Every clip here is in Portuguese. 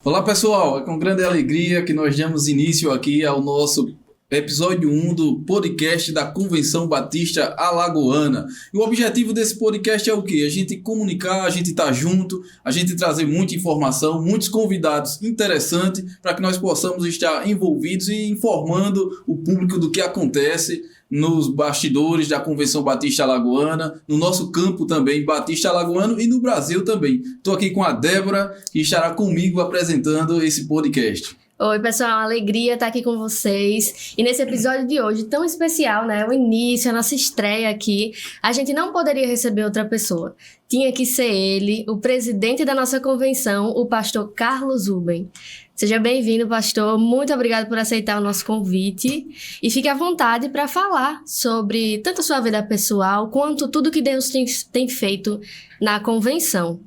Olá pessoal, é com grande alegria que nós damos início aqui ao nosso episódio 1 do podcast da Convenção Batista Alagoana. E o objetivo desse podcast é o quê? A gente comunicar, a gente estar junto, a gente trazer muita informação, muitos convidados interessantes para que nós possamos estar envolvidos e informando o público do que acontece nos bastidores da Convenção Batista Alagoana, no nosso campo também Batista Alagoano e no Brasil também. Estou aqui com a Débora, que estará comigo apresentando esse podcast. Oi, pessoal, alegria estar aqui com vocês. E nesse episódio de hoje, tão especial, né? O início, a nossa estreia aqui, a gente não poderia receber outra pessoa. Tinha que ser ele, o presidente da nossa convenção, o pastor Carlos Uben. Seja bem-vindo, pastor. Muito obrigado por aceitar o nosso convite. E fique à vontade para falar sobre tanto a sua vida pessoal, quanto tudo que Deus tem feito na convenção.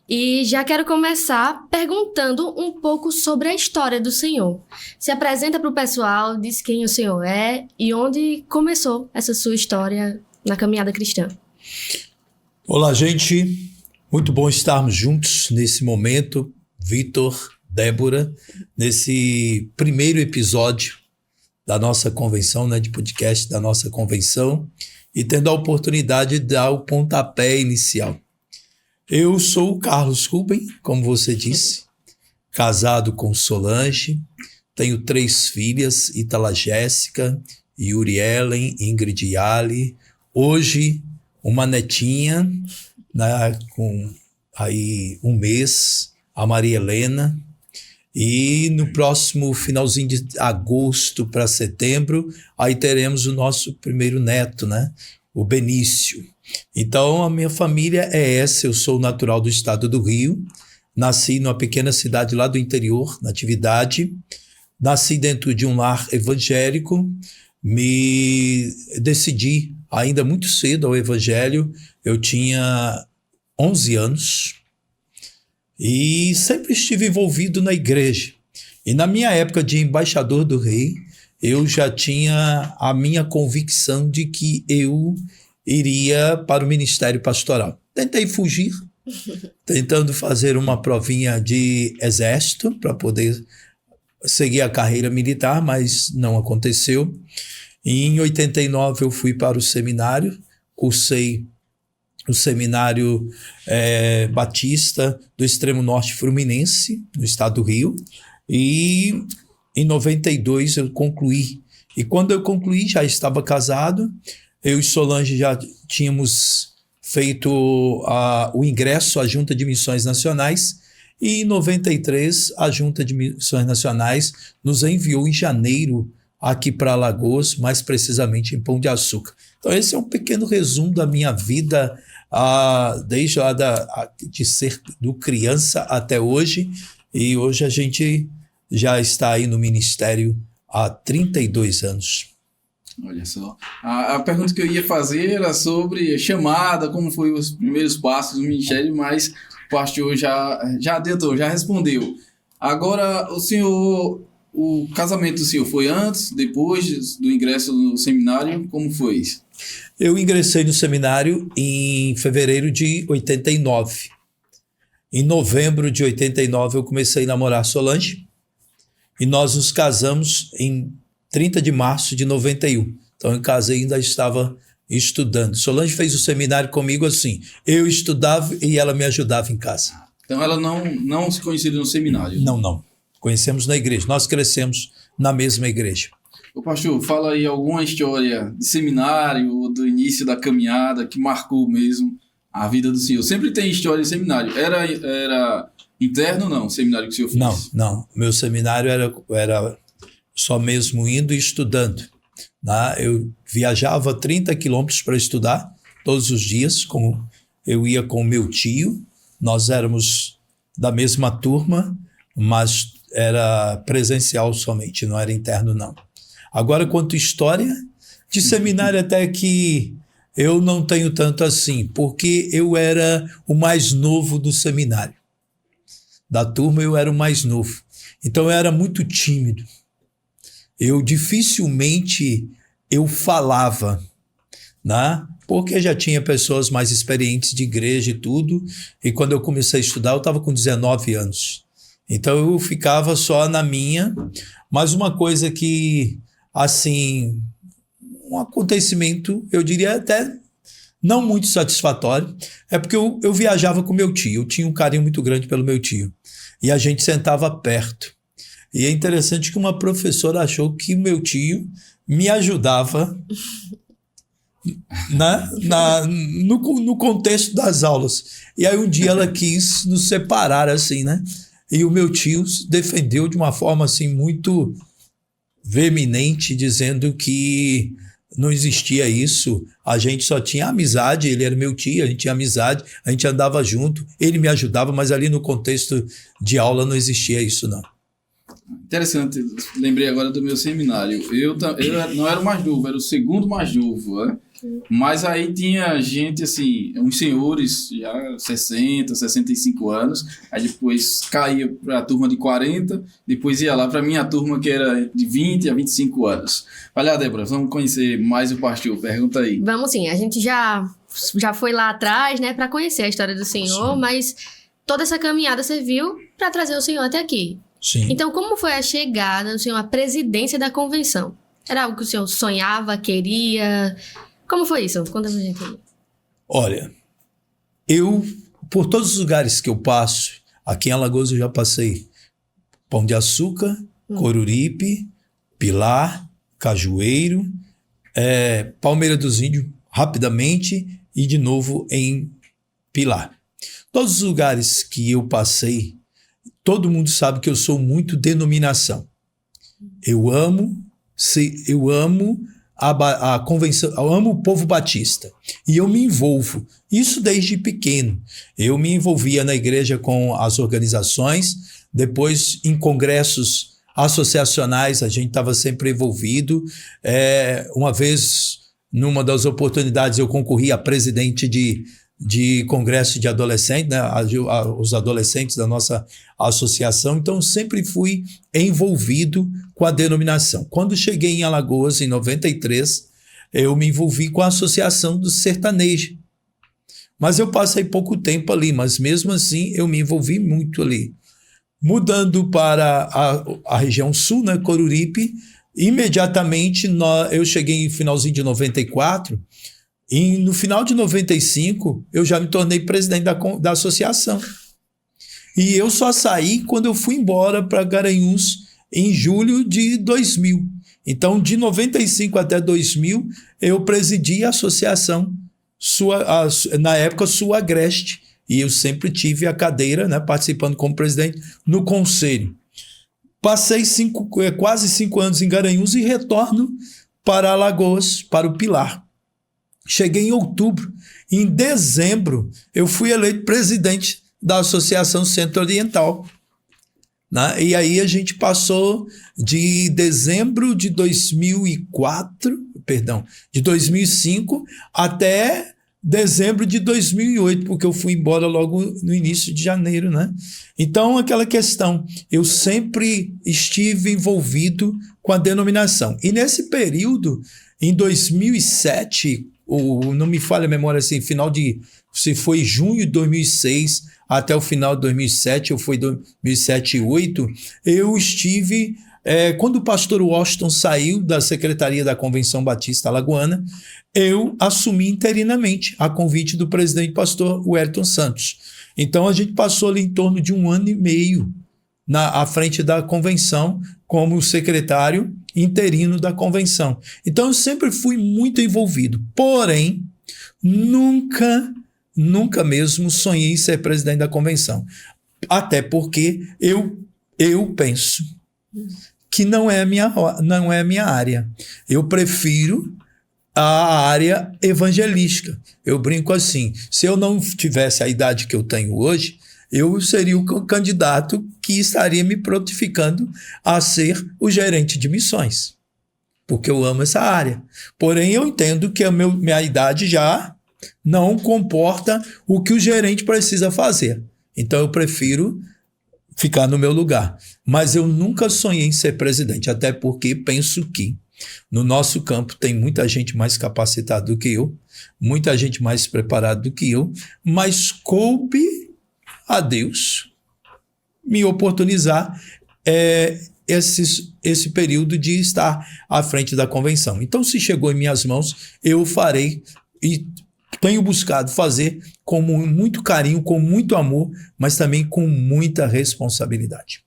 E já quero começar perguntando um pouco sobre a história do Senhor. Se apresenta para o pessoal, diz quem o Senhor é e onde começou essa sua história na caminhada cristã. Olá, gente. Muito bom estarmos juntos nesse momento. Vitor, Débora, nesse primeiro episódio da nossa convenção, de podcast da nossa convenção, e tendo a oportunidade de dar o pontapé inicial. Eu sou o Carlos Uben, como você disse, casado com Solange, tenho 3 filhas, Itala Jéssica, Yuri Ellen, Ingrid Yali, hoje uma netinha, com aí 1 mês, a Maria Helena, e no próximo finalzinho de agosto para setembro, aí teremos o nosso primeiro neto, o Benício. Então, a minha família é essa. Eu sou natural do estado do Rio, nasci numa pequena cidade lá do interior, Natividade, nasci dentro de um lar evangélico, me decidi ainda muito cedo ao evangelho, eu tinha 11 anos e sempre estive envolvido na igreja. E na minha época de embaixador do rei, eu já tinha a minha convicção de que eu iria para o ministério pastoral. Tentei fugir, tentando fazer uma provinha de exército para poder seguir a carreira militar, mas não aconteceu. E em 89 eu fui para o seminário, cursei o seminário Batista do Extremo Norte Fluminense, no estado do Rio, e em 92 eu concluí. E quando eu concluí, já estava casado. Eu e Solange já tínhamos feito o ingresso à Junta de Missões Nacionais e em 93 a Junta de Missões Nacionais nos enviou em janeiro aqui para Alagoas, mais precisamente em Pão de Açúcar. Então esse é um pequeno resumo da minha vida desde lá de ser do criança até hoje, e hoje a gente já está aí no ministério há 32 anos. Olha só, a pergunta que eu ia fazer era sobre chamada, como foi os primeiros passos do ministério, mas o pastor já adiantou, já respondeu. Agora, o casamento do senhor foi antes, depois do ingresso no seminário, como foi isso? Eu ingressei no seminário em fevereiro de 89. Em novembro de 89 eu comecei a namorar Solange e nós nos casamos em 30 de março de 91. Então eu casei e ainda estava estudando. Solange fez o seminário comigo assim. Eu estudava e ela me ajudava em casa. Então ela não se conhecia no seminário? Não. Conhecemos na igreja. Nós crescemos na mesma igreja. Ô pastor, fala aí alguma história de seminário ou do início da caminhada que marcou mesmo a vida do senhor. Sempre tem história de seminário. Era interno ou não, o seminário que o senhor fez? Não. Meu seminário era só mesmo indo e estudando. Eu viajava 30 quilômetros para estudar todos os dias. Eu ia com o meu tio, nós éramos da mesma turma, mas era presencial somente, não era interno não. Agora, quanto história de seminário, até que eu não tenho tanto assim, porque eu era o mais novo do seminário. Da turma eu era o mais novo, então eu era muito tímido. Eu dificilmente falava, porque já tinha pessoas mais experientes de igreja e tudo, e quando eu comecei a estudar eu estava com 19 anos. Então eu ficava só na minha, mas uma coisa que, assim, um acontecimento, eu diria até não muito satisfatório, é porque eu viajava com meu tio, eu tinha um carinho muito grande pelo meu tio, e a gente sentava perto. E é interessante que uma professora achou que meu tio me ajudava no contexto das aulas. E aí um dia ela quis nos separar assim, né? E o meu tio defendeu de uma forma assim muito veemente, dizendo que não existia isso, a gente só tinha amizade, ele era meu tio, a gente tinha amizade, a gente andava junto, ele me ajudava, mas ali no contexto de aula não existia isso, não. Interessante, lembrei agora do meu seminário. Eu não era o mais novo, era o segundo mais novo, né? Mas aí tinha gente, assim, uns senhores já 60, 65 anos, aí depois caía para a turma de 40, depois ia lá para a minha turma que era de 20 a 25 anos. Vai lá, Débora, vamos conhecer mais o pastor, pergunta aí. Vamos sim, a gente já foi lá atrás, né, para conhecer a história do Senhor, sim, mas toda essa caminhada serviu para trazer o Senhor até aqui. Sim. Então, como foi a chegada do Senhor à presidência da convenção? Era algo que o Senhor sonhava, queria? Como foi isso? Conta pra gente aí. Olha, por todos os lugares que eu passo, aqui em Alagoas eu já passei Pão de Açúcar, Coruripe, Pilar, Cajueiro, Palmeira dos Índios, rapidamente, e de novo em Pilar. Todos os lugares que eu passei, todo mundo sabe que eu sou muito denominação. Eu amo a convenção, eu amo o povo batista e eu me envolvo, isso desde pequeno. Eu me envolvia na igreja com as organizações, depois em congressos associacionais a gente estava sempre envolvido. Uma vez, numa das oportunidades, eu concorri a presidente de congresso de adolescentes, né, os adolescentes da nossa associação, então sempre fui envolvido com a denominação. Quando cheguei em Alagoas, em 93, eu me envolvi com a Associação do Sertanejo. Mas eu passei pouco tempo ali, mas mesmo assim eu me envolvi muito ali. Mudando para a região sul, né, Coruripe, imediatamente eu cheguei em finalzinho de 94, e no final de 95, eu já me tornei presidente da associação. E eu só saí quando eu fui embora para Garanhuns em julho de 2000. Então, de 95 até 2000, eu presidi a associação, na época, Sul Agreste. E eu sempre tive a cadeira, né, participando como presidente, no conselho. Passei quase 5 anos em Garanhuns e retorno para Alagoas, para o Pilar. Cheguei em outubro. Em dezembro, eu fui eleito presidente da Associação Centro-Oriental. Né? E aí a gente passou de dezembro de 2005 até dezembro de 2008, porque eu fui embora logo no início de janeiro, né? Então, aquela questão, eu sempre estive envolvido com a denominação. E nesse período, em 2007, não me falha a memória, assim, se foi junho de 2006 até o final de 2007, ou foi 2007 e 2008, eu estive... quando o pastor Washington saiu da Secretaria da Convenção Batista Alagoana, eu assumi interinamente a convite do presidente pastor Wellington Santos. Então a gente passou ali em torno de 1 ano e meio à frente da convenção como secretário interino da convenção. Então eu sempre fui muito envolvido, porém nunca mesmo sonhei em ser presidente da convenção. Até porque eu penso que não é a minha área. Eu prefiro a área evangelística. Eu brinco assim, se eu não tivesse a idade que eu tenho hoje, eu seria o candidato que estaria me prontificando a ser o gerente de missões, porque eu amo essa área. Porém, eu entendo que minha idade já não comporta o que o gerente precisa fazer. Então, eu prefiro ficar no meu lugar. Mas eu nunca sonhei em ser presidente, até porque penso que no nosso campo tem muita gente mais capacitada do que eu, muita gente mais preparada do que eu, mas coube a Deus me oportunizar esse período de estar à frente da convenção. Então, se chegou em minhas mãos, eu farei e tenho buscado fazer com muito carinho, com muito amor, mas também com muita responsabilidade.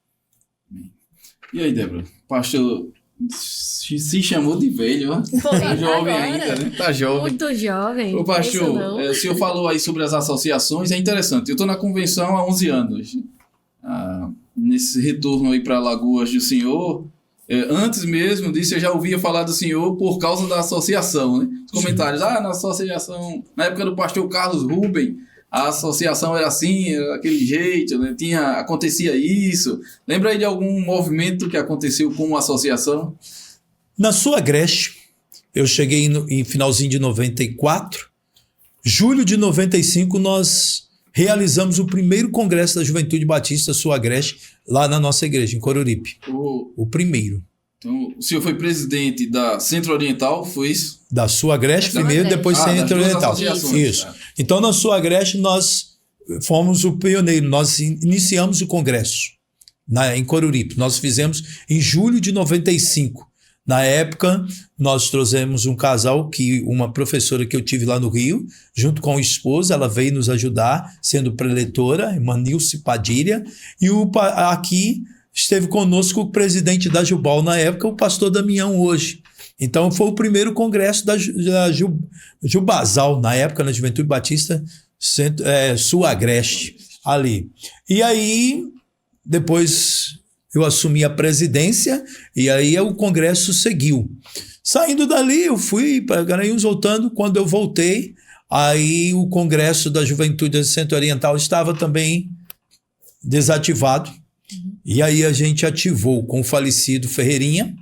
E aí, Débora? Pastor se chamou de velho, ó. Tá jovem agora. ainda, né? Tá jovem. Muito jovem. Ô, pastor, Isso o senhor falou aí sobre as associações, é interessante. Eu estou na convenção há 11 anos. Nesse retorno aí para Alagoas do senhor, antes mesmo disso eu já ouvia falar do senhor por causa da associação, né? Os comentários, na associação, na época do pastor Carlos Ruben, a associação era assim, era daquele jeito, né? Acontecia isso. Lembra aí de algum movimento que aconteceu com a associação? Na sua Agreste, eu cheguei em finalzinho de 94, julho de 95, nós realizamos o primeiro congresso da Juventude Batista Sua Agreste, lá na nossa igreja, em Coruripe. O primeiro. Então, o senhor foi presidente da Centro-Oriental, foi isso? Da Sua Agreste primeiro, depois Centro-Oriental. Isso. Então, na Sua Agreste, nós fomos o pioneiro, nós iniciamos o congresso em Coruripe. Nós fizemos em julho de 95. Na época, nós trouxemos um casal, uma professora que eu tive lá no Rio, junto com a esposa, ela veio nos ajudar, sendo preletora, irmã Nilce Padilha, e aqui esteve conosco o presidente da Jubal na época, o pastor Damião hoje. Então, foi o primeiro congresso da Jubazal, na época, na Juventude Batista Sua Agreste, ali. E aí, depois eu assumi a presidência e aí o congresso seguiu. Saindo dali, eu fui para Garanhuns, voltando. Quando eu voltei, aí o congresso da Juventude Centro-Oriental estava também desativado. E aí a gente ativou com o falecido Ferreirinha,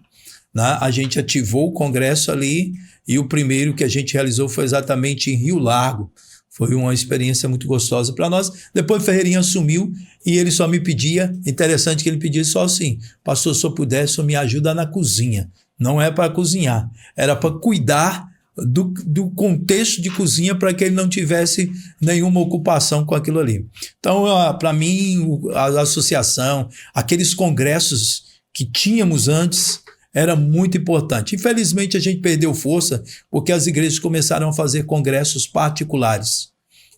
né? A gente ativou o congresso ali e o primeiro que a gente realizou foi exatamente em Rio Largo. Foi uma experiência muito gostosa para nós. Depois o Ferreirinha assumiu e ele só me pedia, interessante que ele pedia só assim, pastor, se eu pudesse, me ajuda na cozinha. Não é para cozinhar, era para cuidar do contexto de cozinha para que ele não tivesse nenhuma ocupação com aquilo ali. Então, para mim, a associação, aqueles congressos que tínhamos antes, era muito importante. Infelizmente, a gente perdeu força porque as igrejas começaram a fazer congressos particulares.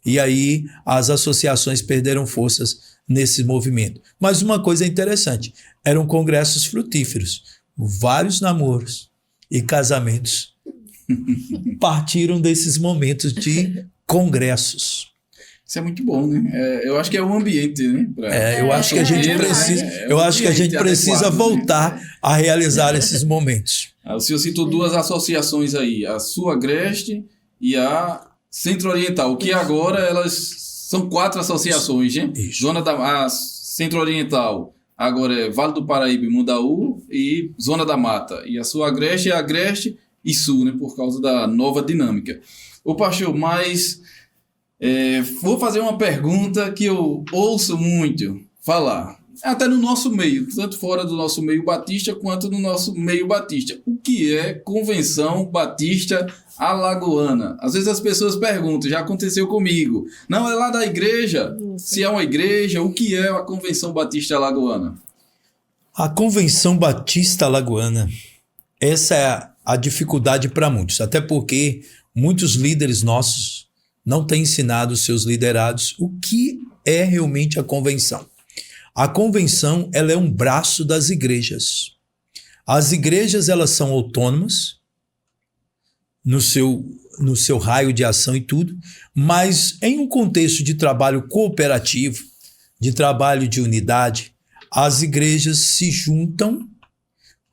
E aí, as associações perderam forças nesse movimento. Mas uma coisa interessante, eram congressos frutíferos. Vários namoros e casamentos partiram desses momentos de congressos. Isso é muito bom, né? Eu acho que é um ambiente, né? Eu acho que a gente precisa voltar a realizar esses momentos. O senhor citou duas associações aí, a Sua Agreste e a Centro-Oriental, que agora elas são 4 associações, né? Isso. A Centro-Oriental agora é Vale do Paraíba e Mundaú e Zona da Mata. E a Sua Agreste é Agreste e Sul, né? Por causa da nova dinâmica. Ô pastor, mas vou fazer uma pergunta que eu ouço muito falar, até no nosso meio, tanto fora do nosso meio batista quanto no nosso meio batista. O que é Convenção Batista Alagoana? Às vezes as pessoas perguntam, já aconteceu comigo. Não, é lá da igreja? Se é uma igreja, o que é a Convenção Batista Alagoana? A Convenção Batista Alagoana, essa é a dificuldade para muitos, até porque muitos líderes nossos não têm ensinado os seus liderados o que é realmente a convenção. A convenção, ela é um braço das igrejas. As igrejas, elas são autônomas no seu raio de ação e tudo, mas em um contexto de trabalho cooperativo, de trabalho de unidade, as igrejas se juntam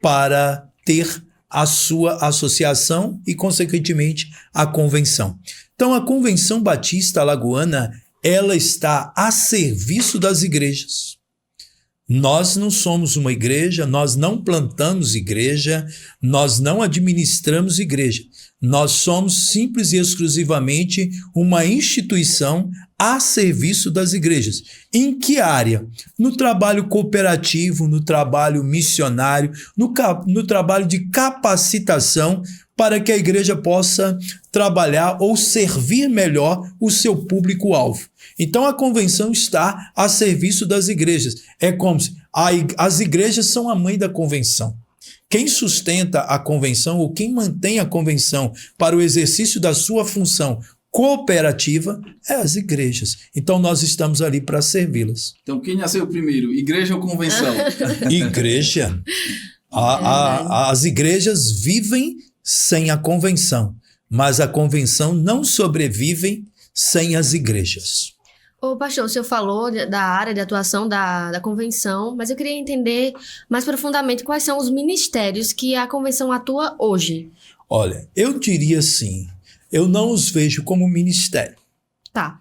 para ter a sua associação e, consequentemente, a convenção. Então, a Convenção Batista Alagoana, ela está a serviço das igrejas. Nós não somos uma igreja, nós não plantamos igreja, nós não administramos igreja. Nós somos simples e exclusivamente uma instituição a serviço das igrejas. Em que área? No trabalho cooperativo, no trabalho missionário, no trabalho de capacitação para que a igreja possa trabalhar ou servir melhor o seu público-alvo. Então a convenção está a serviço das igrejas. É como se as igrejas são a mãe da convenção. Quem sustenta a convenção ou quem mantém a convenção para o exercício da sua função cooperativa é as igrejas. Então nós estamos ali para servi-las. Então quem nasceu primeiro, igreja ou convenção? Igreja. As igrejas vivem sem a convenção, mas a convenção não sobrevive sem as igrejas. Ô, pastor, o senhor falou da área de atuação da convenção, mas eu queria entender mais profundamente quais são os ministérios que a convenção atua hoje. Olha, eu diria assim, eu não os vejo como ministério. Tá?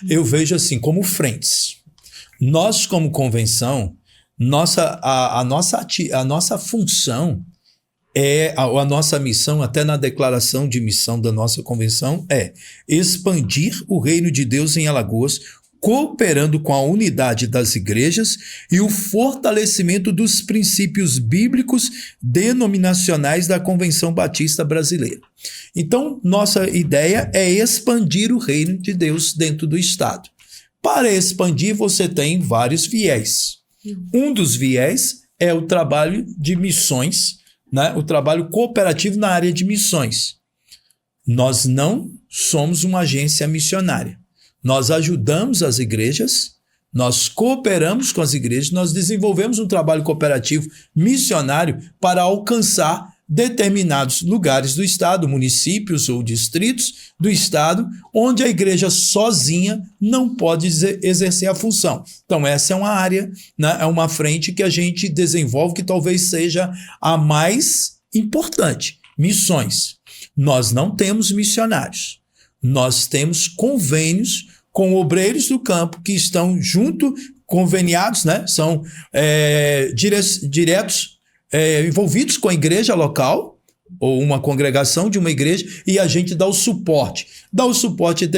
Eu vejo assim, como frentes. Nós, como convenção, a nossa função a nossa missão, até na declaração de missão da nossa convenção, é expandir o reino de Deus em Alagoas, cooperando com a unidade das igrejas e o fortalecimento dos princípios bíblicos denominacionais da Convenção Batista Brasileira. Então, nossa ideia é expandir o reino de Deus dentro do Estado. Para expandir, você tem vários viés. Um dos viés é o trabalho de missões, né? O trabalho cooperativo na área de missões. Nós não somos uma agência missionária. Nós ajudamos as igrejas, nós cooperamos com as igrejas, nós desenvolvemos um trabalho cooperativo missionário para alcançar determinados lugares do Estado, municípios ou distritos do Estado, onde a igreja sozinha não pode exercer a função. Então essa é uma área, né, é uma frente que a gente desenvolve que talvez seja a mais importante. Missões. Nós não temos missionários. Nós temos convênios com obreiros do campo que estão conveniados, né, são diretos envolvidos com a igreja local ou uma congregação de uma igreja, e a gente dá o suporte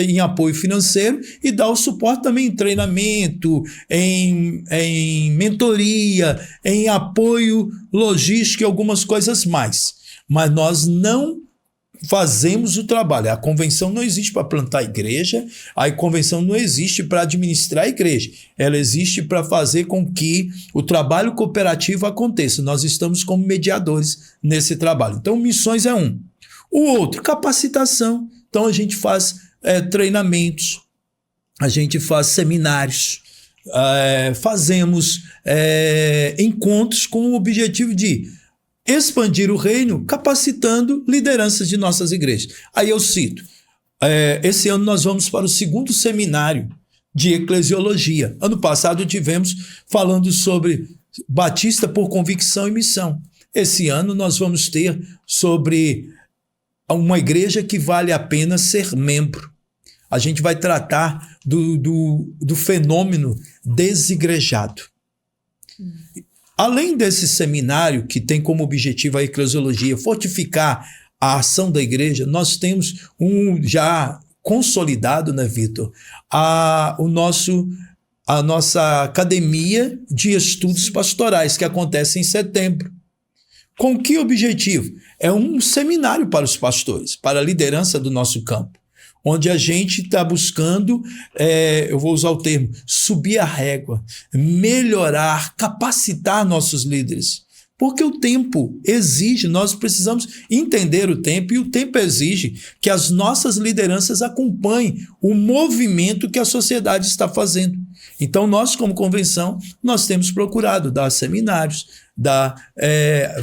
em apoio financeiro e dá o suporte também em treinamento, em mentoria, em apoio logístico e algumas coisas mais. Mas nós não fazemos o trabalho. A convenção não existe para plantar igreja, a convenção não existe para administrar a igreja. Ela existe para fazer com que o trabalho cooperativo aconteça. Nós estamos como mediadores nesse trabalho. Então, missões é um. O outro, capacitação. Então, a gente faz treinamentos, a gente faz seminários, fazemos encontros com o objetivo de expandir o reino, capacitando lideranças de nossas igrejas. Aí eu cito, esse ano nós vamos para o 2º seminário de eclesiologia. Ano passado tivemos falando sobre Batista por convicção e missão. Esse ano nós vamos ter sobre uma igreja que vale a pena ser membro. A gente vai tratar do fenômeno desigrejado. Além desse seminário, que tem como objetivo a eclesiologia, fortificar a ação da igreja, nós temos já consolidado, né, Vitor, a nossa academia de estudos pastorais, que acontece em setembro. Com que objetivo? É um seminário para os pastores, para a liderança do nosso campo, onde a gente está buscando, eu vou usar o termo, subir a régua, melhorar, capacitar nossos líderes. Porque o tempo exige, nós precisamos entender o tempo, e o tempo exige que as nossas lideranças acompanhem o movimento que a sociedade está fazendo. Então, nós, como convenção, nós temos procurado dar seminários,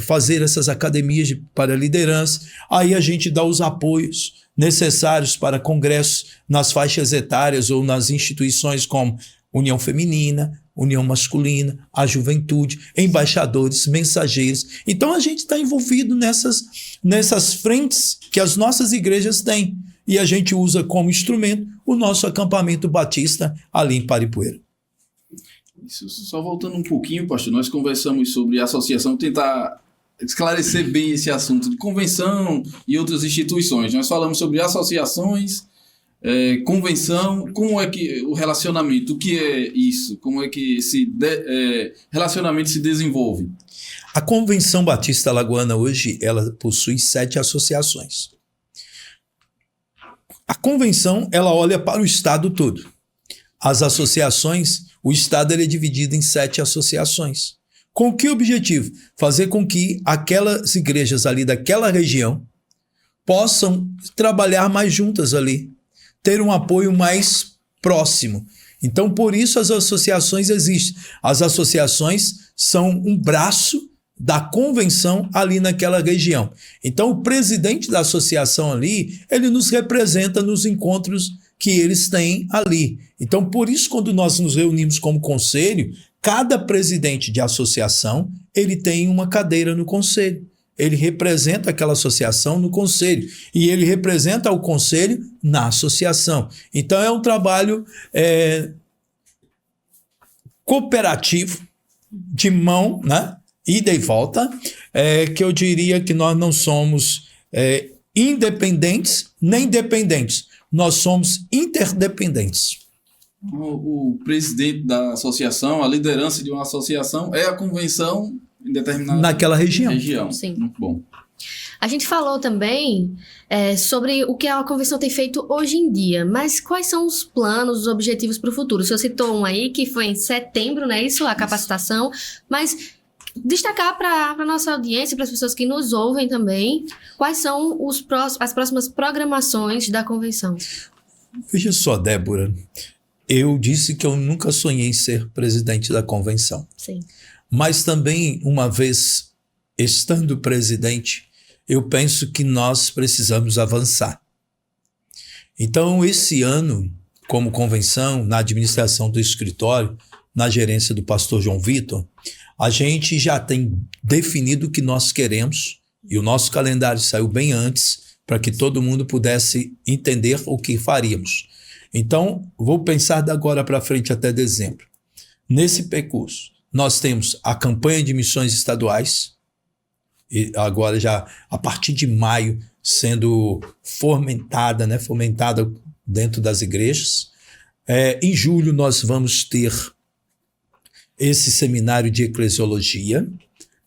fazer essas academias para liderança, aí a gente dá os apoios necessários para congressos nas faixas etárias ou nas instituições como União Feminina, União Masculina, a Juventude, embaixadores, mensageiros. Então a gente está envolvido nessas frentes que as nossas igrejas têm, e a gente usa como instrumento o nosso acampamento batista ali em Paripueira. Isso, só voltando um pouquinho, pastor, nós conversamos sobre associação, tentar esclarecer bem esse assunto de convenção e outras instituições. Nós falamos sobre associações, convenção, como é que o relacionamento, o que é isso? Como é que esse relacionamento se desenvolve? A Convenção Batista Alagoana hoje, ela possui 7 associações. A convenção, ela olha para o estado todo. as associações, o Estado ele é dividido em 7 associações. Com que objetivo? Fazer com que aquelas igrejas ali daquela região possam trabalhar mais juntas ali, ter um apoio mais próximo. Então, por isso as associações existem. As associações são um braço da convenção ali naquela região. Então, o presidente da associação ali, ele nos representa nos encontros que eles têm ali. Então, por isso, quando nós nos reunimos como conselho, cada presidente de associação, ele tem uma cadeira no conselho. Ele representa aquela associação no conselho e ele representa o conselho na associação. Então, é um trabalho cooperativo, de mão, né? Ida e volta, que eu diria que nós não somos independentes nem dependentes. Nós somos interdependentes. O presidente da associação, a liderança de uma associação é a convenção em determinada naquela região. Sim. Muito bom. A gente falou também sobre o que a convenção tem feito hoje em dia, mas quais são os planos, os objetivos para o futuro? O senhor citou um aí que foi em setembro, né? Isso, a capacitação, mas destacar para a nossa audiência, para as pessoas que nos ouvem também, quais são as próximas programações da convenção? Veja só, Débora, eu disse que eu nunca sonhei em ser presidente da convenção. Sim. Mas também, uma vez estando presidente, eu penso que nós precisamos avançar. Então, esse ano, como convenção, na administração do escritório, na gerência do pastor João Vitor, a gente já tem definido o que nós queremos e o nosso calendário saiu bem antes para que todo mundo pudesse entender o que faríamos. Então, vou pensar de agora para frente até dezembro. Nesse percurso, nós temos a campanha de missões estaduais, e agora já a partir de maio sendo fomentada dentro das igrejas. Em julho nós vamos ter esse seminário de eclesiologia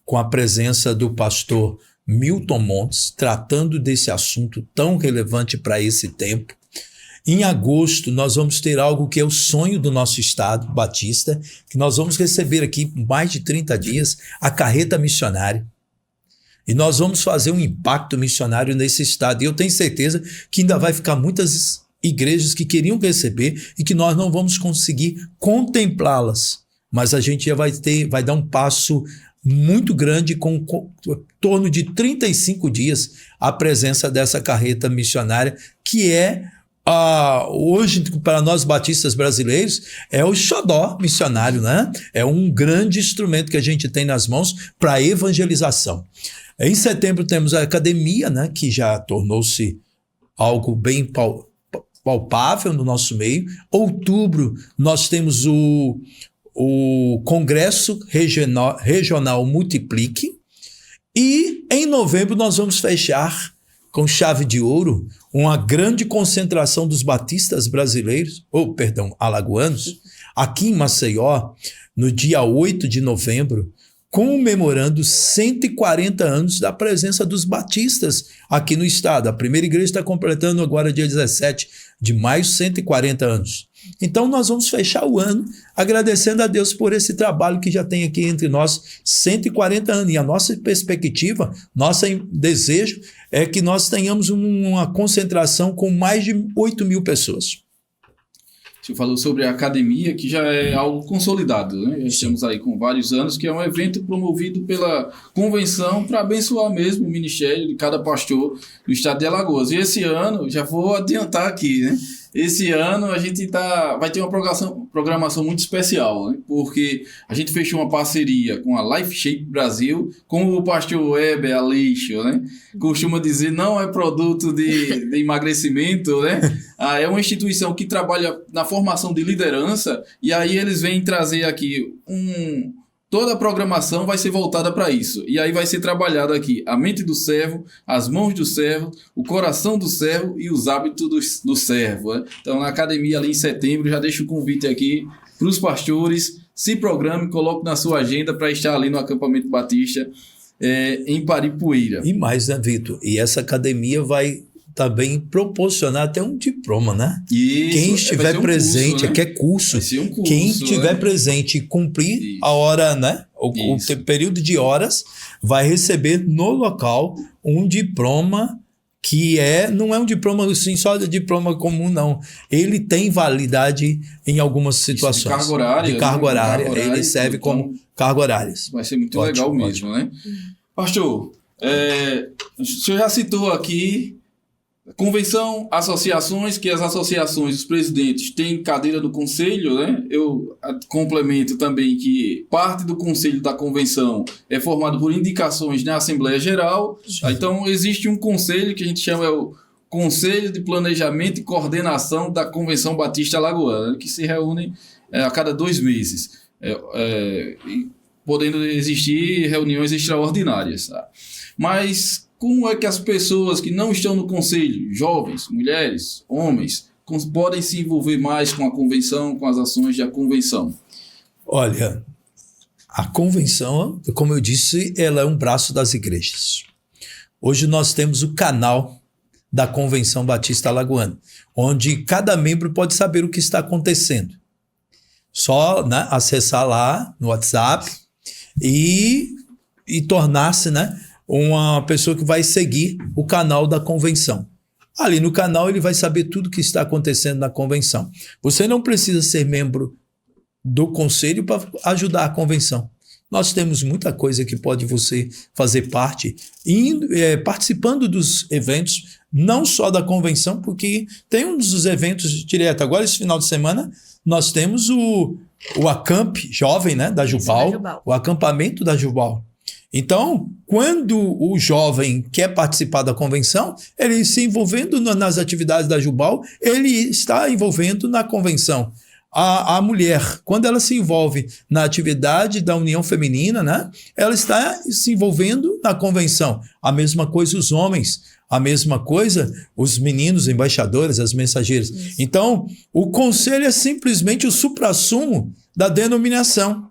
com a presença do pastor Milton Montes, tratando desse assunto tão relevante para esse tempo. Em agosto, nós vamos ter algo que é o sonho do nosso estado batista, que nós vamos receber aqui, por mais de 30 dias, a carreta missionária. E nós vamos fazer um impacto missionário nesse estado. E eu tenho certeza que ainda vai ficar muitas igrejas que queriam receber e que nós não vamos conseguir contemplá-las. Mas a gente já vai dar um passo muito grande com em torno de 35 dias a presença dessa carreta missionária, que hoje, para nós batistas brasileiros, é o xodó missionário, né? É um grande instrumento que a gente tem nas mãos para evangelização. Em setembro temos a academia, né? Que já tornou-se algo bem palpável no nosso meio. Outubro nós temos o Congresso Regional Multiplique. E em novembro nós vamos fechar com chave de ouro uma grande concentração dos batistas brasileiros, alagoanos, aqui em Maceió, no dia 8 de novembro, comemorando 140 anos da presença dos batistas aqui no estado. A primeira igreja está completando agora, dia 17 de maio, 140 anos. Então nós vamos fechar o ano agradecendo a Deus por esse trabalho que já tem aqui entre nós 140 anos. E a nossa perspectiva, nosso desejo é que nós tenhamos uma concentração com mais de 8.000 pessoas. Você falou sobre a academia, que já é algo consolidado, né? Já estamos aí com vários anos, que é um evento promovido pela convenção para abençoar mesmo o ministério de cada pastor do estado de Alagoas. E esse ano, já vou adiantar aqui, né? Esse ano a gente vai ter uma programação muito especial, né? Porque a gente fechou uma parceria com a Life Shape Brasil, com o pastor Weber Aleixo, né? Costuma dizer, não é produto de emagrecimento, né? É uma instituição que trabalha na formação de liderança, e aí eles vêm trazer aqui toda a programação vai ser voltada para isso. E aí vai ser trabalhado aqui a mente do servo, as mãos do servo, o coração do servo e os hábitos do servo, né? Então, na academia ali em setembro, já deixo o convite aqui para os pastores, se programe, coloque na sua agenda para estar ali no acampamento batista em Paripueira. E mais, né, Vitor? E essa academia vai também proporcionar até um diploma, né? Isso, Quem vai estiver ser um presente, curso, né? que é curso, Vai ser um curso, quem estiver né? presente e cumprir Isso. a hora, né? O Isso. período de horas, vai receber no local um diploma que não é um diploma assim, só de diploma comum, não. Ele tem validade em algumas situações. De carga horária. De carga né? horária. Carga horária, Ele serve então, como carga horária. vai ser muito Ótimo, legal ótimo. mesmo, né? Pastor, o senhor já citou aqui convenção, associações, que as associações, os presidentes têm cadeira no conselho, né? Eu complemento também que parte do conselho da convenção é formado por indicações na Assembleia Geral. Então, existe um conselho que a gente chama o Conselho de Planejamento e Coordenação da Convenção Batista Alagoana, que se reúne a cada 2 meses, podendo existir reuniões extraordinárias. Tá? Mas como é que as pessoas que não estão no conselho, jovens, mulheres, homens, podem se envolver mais com a convenção, com as ações da convenção? Olha, a convenção, como eu disse, ela é um braço das igrejas. Hoje nós temos o canal da Convenção Batista Alagoana, onde cada membro pode saber o que está acontecendo. Só, né, acessar lá no WhatsApp e tornar-se, né, uma pessoa que vai seguir o canal da convenção. Ali no canal ele vai saber tudo o que está acontecendo na convenção. Você não precisa ser membro do conselho para ajudar a convenção. Nós temos muita coisa que pode você fazer parte, participando dos eventos, não só da convenção, porque tem um dos eventos direto. Agora, esse final de semana, nós temos o Acamp Jovem, né, da Jubal, o acampamento da Jubal. Então, quando o jovem quer participar da convenção, ele se envolvendo nas atividades da Jubal, ele está envolvendo na convenção. A mulher, quando ela se envolve na atividade da União Feminina, né, ela está se envolvendo na convenção. A mesma coisa os homens, a mesma coisa os meninos, embaixadores, as mensageiras. Isso. Então, o conselho é simplesmente o suprassumo da denominação.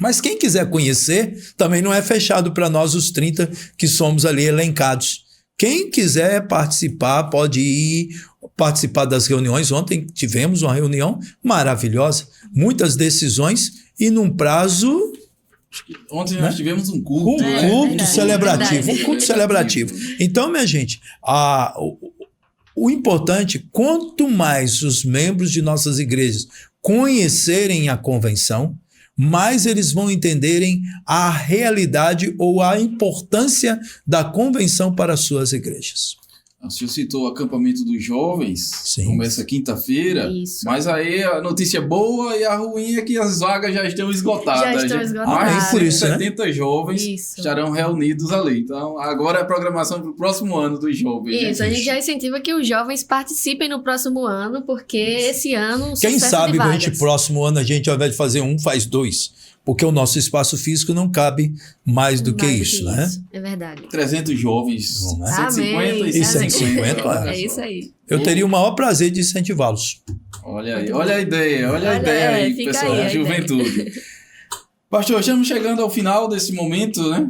Mas quem quiser conhecer, também não é fechado para nós os 30 que somos ali elencados. Quem quiser participar, pode ir participar das reuniões. Ontem tivemos uma reunião maravilhosa, muitas decisões e num prazo... Ontem nós tivemos um culto. Um culto celebrativo. Então, minha gente, o importante, quanto mais os membros de nossas igrejas conhecerem a convenção, mais eles vão entenderem a realidade ou a importância da convenção para as suas igrejas. O senhor citou o acampamento dos jovens, Sim. Começa quinta-feira, mas aí a notícia boa e a ruim é que as vagas já estão esgotadas. Mais por isso, 70 né? jovens estarão reunidos ali. Então, agora é a programação para o próximo ano dos jovens. Isso, né? a gente já incentiva que os jovens participem no próximo ano, porque esse ano... Quem sabe, próximo ano, a gente, ao invés de fazer um, faz 2. Porque o nosso espaço físico não cabe mais do que isso, né? É verdade. 300 jovens, 150 e 150. É isso aí. Eu teria o maior prazer de incentivá-los. Olha aí, olha a ideia aí, pessoal, da juventude. Pastor, estamos chegando ao final desse momento, né?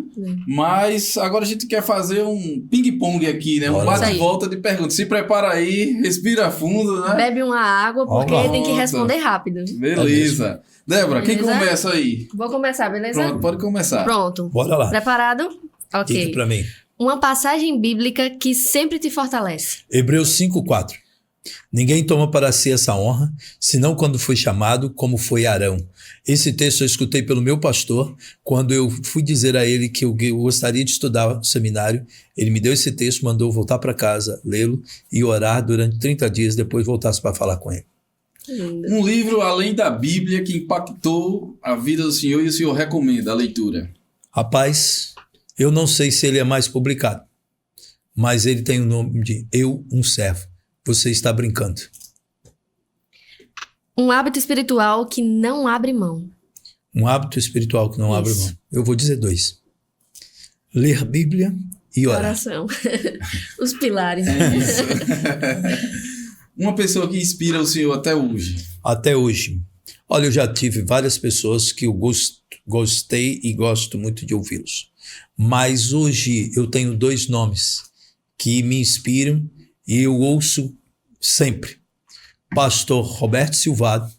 Mas agora a gente quer fazer um ping-pong aqui, né? Um bate-volta de perguntas. Se prepara aí, respira fundo, né? Bebe uma água, porque tem que responder rápido. Beleza. Débora, quem começa aí? Vou começar, beleza? Pronto, pode começar. Pronto. Bora lá. Preparado? Ok. Diga pra mim. Uma passagem bíblica que sempre te fortalece. Hebreus 5:4. Ninguém toma para si essa honra, senão quando foi chamado, como foi Arão. Esse texto eu escutei pelo meu pastor, quando eu fui dizer a ele que eu gostaria de estudar no seminário. Ele me deu esse texto, mandou voltar para casa, lê-lo e orar durante 30 dias, depois voltasse para falar com ele. Um livro além da Bíblia que impactou a vida do senhor e o senhor recomenda a leitura? Rapaz, eu não sei se ele é mais publicado, mas ele tem o nome de Eu, um Servo. Você está brincando. Um hábito espiritual que não abre mão. Um hábito espiritual que não abre mão. Eu vou dizer 2. Ler Bíblia e orar. Oração. Os pilares. É isso. Uma pessoa que inspira o senhor até hoje? Até hoje. Olha, eu já tive várias pessoas que eu gostei e gosto muito de ouvi-los. Mas hoje eu tenho 2 nomes que me inspiram e eu ouço sempre pastor Roberto Silvado,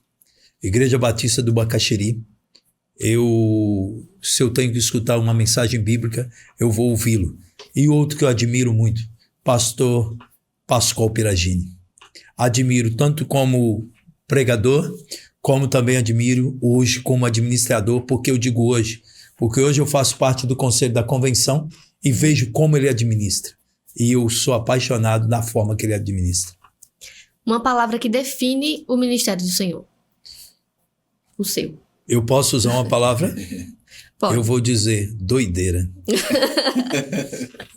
Igreja Batista do Bacaxiri. Se eu tenho que escutar uma mensagem bíblica, eu vou ouvi-lo. E outro que eu admiro muito, pastor Pascoal Piragini. Admiro tanto como pregador, como também admiro hoje como administrador. Porque eu digo hoje? Porque hoje eu faço parte do conselho da convenção e vejo como ele administra. E eu sou apaixonado na forma que ele administra. Uma palavra que define o ministério do Senhor. O seu. Eu posso usar uma palavra? Pode. Eu vou dizer doideira.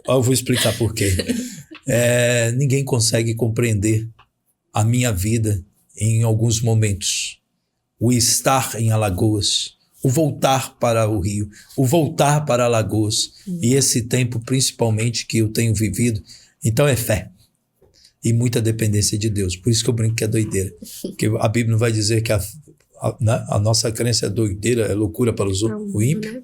Eu vou explicar por quê. Ninguém consegue compreender a minha vida em alguns momentos. O estar em Alagoas, o voltar para o Rio, o voltar para Alagoas. E esse tempo, principalmente, que eu tenho vivido. Então é fé. E muita dependência de Deus. Por isso que eu brinco que é doideira. Porque a Bíblia não vai dizer que a nossa crença é doideira, é loucura para o ímpio.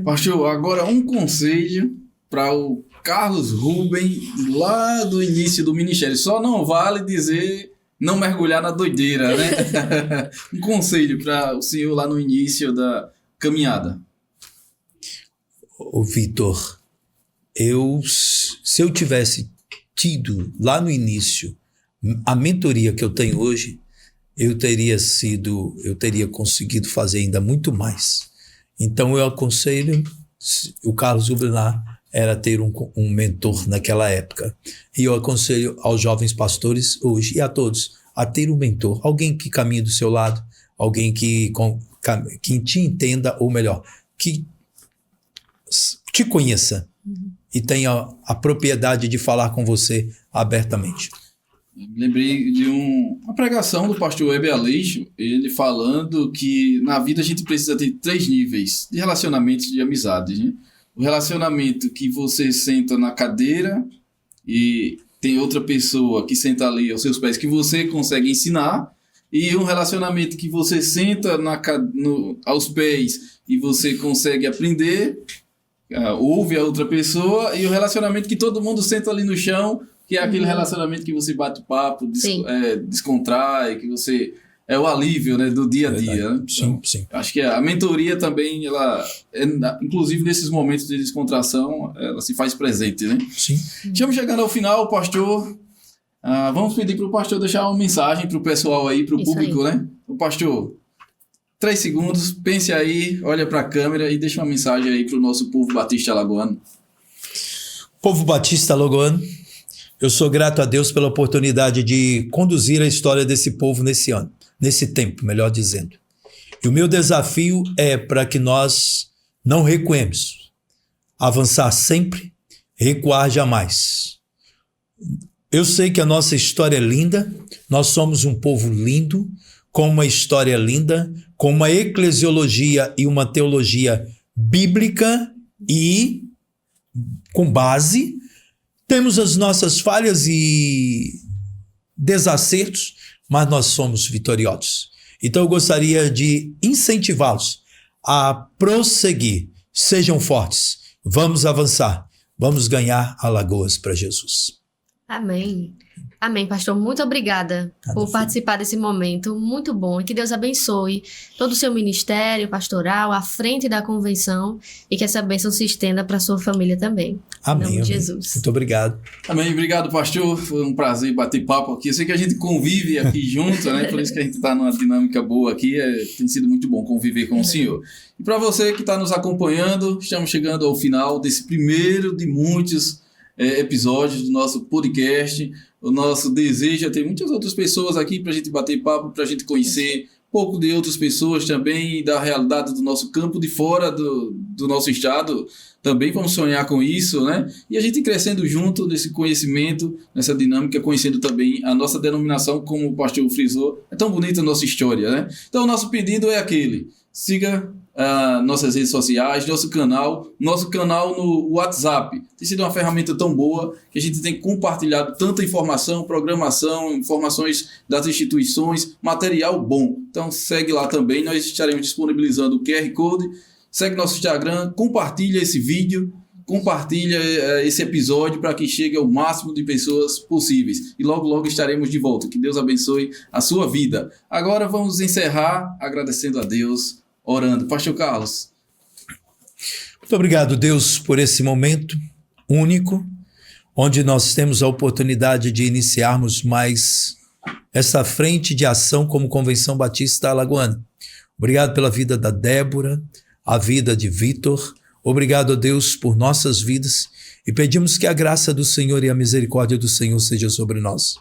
Pastor, agora um conselho para o Carlos Ruben, lá do início do ministério. Só não vale dizer não mergulhar na doideira, né? Um conselho para o senhor lá no início da caminhada. Ô Vitor, se eu tivesse tido lá no início a mentoria que eu tenho hoje, eu teria conseguido fazer ainda muito mais. Então eu aconselho, o Carlos Ruben lá era ter um mentor naquela época. E eu aconselho aos jovens pastores hoje e a todos a ter um mentor, alguém que caminhe do seu lado, alguém que te entenda, ou melhor, que te conheça e tenha a propriedade de falar com você abertamente. Lembrei de uma pregação do pastor Weber Aleixo, ele falando que na vida a gente precisa ter 3 níveis de relacionamentos de amizade, né? O relacionamento que você senta na cadeira e tem outra pessoa que senta ali aos seus pés que você consegue ensinar, e um relacionamento que você senta aos pés e você consegue aprender, ouve a outra pessoa, e o relacionamento que todo mundo senta ali no chão, que é aquele relacionamento que você bate papo, descontrai, que você... É o alívio, né, do dia a dia. Né? Sim, sim. Acho que a mentoria também, inclusive nesses momentos de descontração, ela se faz presente, né? Sim. Estamos chegando ao final, pastor. Vamos pedir para o pastor deixar uma mensagem para o pessoal aí, para o público, né? O pastor, 3 segundos, pense aí, olha para a câmera e deixa uma mensagem aí para o nosso povo batista alagoano. Povo batista alagoano, eu sou grato a Deus pela oportunidade de conduzir a história desse povo nesse tempo, melhor dizendo. E o meu desafio é para que nós não recuemos, avançar sempre, recuar jamais. Eu sei que a nossa história é linda, nós somos um povo lindo, com uma história linda, com uma eclesiologia e uma teologia bíblica e com base. Temos as nossas falhas e desacertos, mas nós somos vitoriosos. Então eu gostaria de incentivá-los a prosseguir. Sejam fortes, vamos avançar, vamos ganhar Alagoas para Jesus. Amém. Amém, pastor. Muito obrigada por participar desse momento muito bom. E que Deus abençoe todo o seu ministério pastoral, à frente da convenção, e que essa bênção se estenda para a sua família também. Amém. Em nome de Jesus. Muito obrigado. Amém. Obrigado, pastor. Foi um prazer bater papo aqui. Eu sei que a gente convive aqui junto, né? Por isso que a gente está numa dinâmica boa aqui. Tem sido muito bom conviver com o senhor. E para você que está nos acompanhando, estamos chegando ao final desse primeiro de muitos episódios do nosso podcast. O nosso desejo é ter muitas outras pessoas aqui para a gente bater papo, para a gente conhecer um pouco de outras pessoas também, da realidade do nosso campo, de fora do nosso estado. Também vamos sonhar com isso, né? E a gente crescendo junto nesse conhecimento, nessa dinâmica, conhecendo também a nossa denominação, como o pastor frisou. É tão bonita a nossa história, né? Então, o nosso pedido é aquele: siga nossas redes sociais, nosso canal no WhatsApp. Tem sido uma ferramenta tão boa que a gente tem compartilhado tanta informação, programação, informações das instituições, material bom. Então segue lá também, nós estaremos disponibilizando o QR Code. Segue nosso Instagram, compartilha esse vídeo compartilha esse episódio para que chegue ao máximo de pessoas possíveis. E logo, logo estaremos de volta. Que Deus abençoe a sua vida. Agora vamos encerrar agradecendo a Deus, orando. Pastor Carlos. Muito obrigado, Deus, por esse momento único, onde nós temos a oportunidade de iniciarmos mais essa frente de ação como Convenção Batista Alagoana. Obrigado pela vida da Débora, a vida de Vitor. Obrigado a Deus por nossas vidas e pedimos que a graça do Senhor e a misericórdia do Senhor seja sobre nós.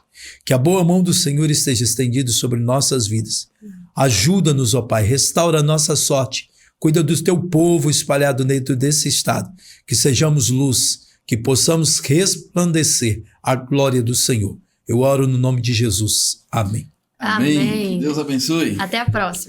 Que a boa mão do Senhor esteja estendida sobre nossas vidas. Ajuda-nos, ó Pai, restaura a nossa sorte. Cuida do teu povo espalhado dentro desse estado. Que sejamos luz, que possamos resplandecer a glória do Senhor. Eu oro no nome de Jesus. Amém. Amém. Deus abençoe. Até a próxima.